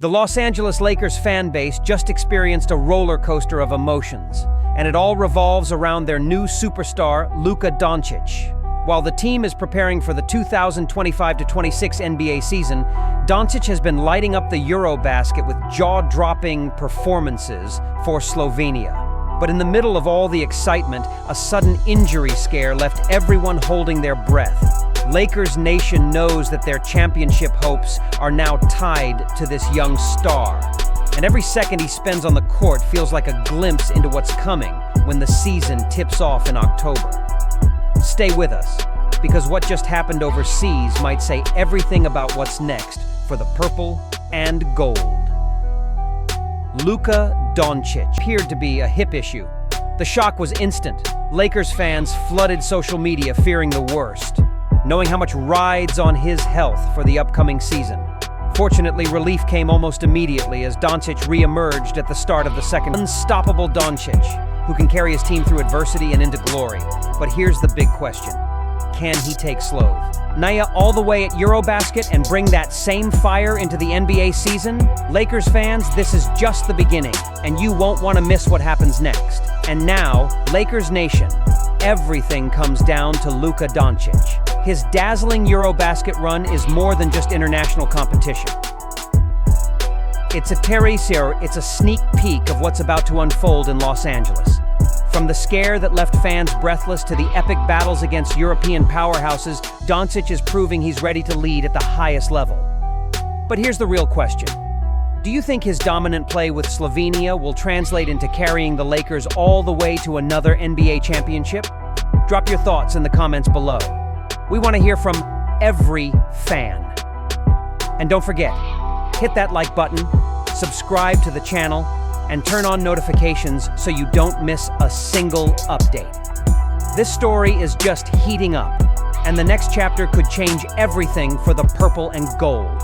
The Los Angeles Lakers fan base just experienced a roller coaster of emotions, and it all revolves around their new superstar, Luka Doncic. While the team is preparing for the 2025-26 NBA season, Doncic has been lighting up the Eurobasket with jaw-dropping performances for Slovenia. But in the middle of all the excitement, a sudden injury scare left everyone holding their breath. Lakers Nation knows that their championship hopes are now tied to this young star. And every second he spends on the court feels like a glimpse into what's coming when the season tips off in October. Stay with us, because what just happened overseas might say everything about what's next for the purple and gold. Luka Doncic appeared to be a hip issue. The shock was instant. Lakers fans flooded social media fearing the worst, knowing how much rides on his health for the upcoming season. Fortunately, relief came almost immediately as Doncic re-emerged at the start of the second. Unstoppable Doncic, who can carry his team through adversity and into glory. But here's the big question. Can he take Slove Nia all the way at Eurobasket and bring that same fire into the NBA season? Lakers fans, this is just the beginning, and you won't want to miss what happens next. And now, Lakers Nation, everything comes down to Luka Doncic. His dazzling Eurobasket run is more than just international competition. It's a sneak peek of what's about to unfold in Los Angeles. From the scare that left fans breathless to the epic battles against European powerhouses, Doncic is proving he's ready to lead at the highest level. But here's the real question. Do you think his dominant play with Slovenia will translate into carrying the Lakers all the way to another NBA championship? Drop your thoughts in the comments below. We want to hear from every fan. And don't forget, hit that like button, subscribe to the channel, and turn on notifications so you don't miss a single update. This story is just heating up, and the next chapter could change everything for the purple and gold.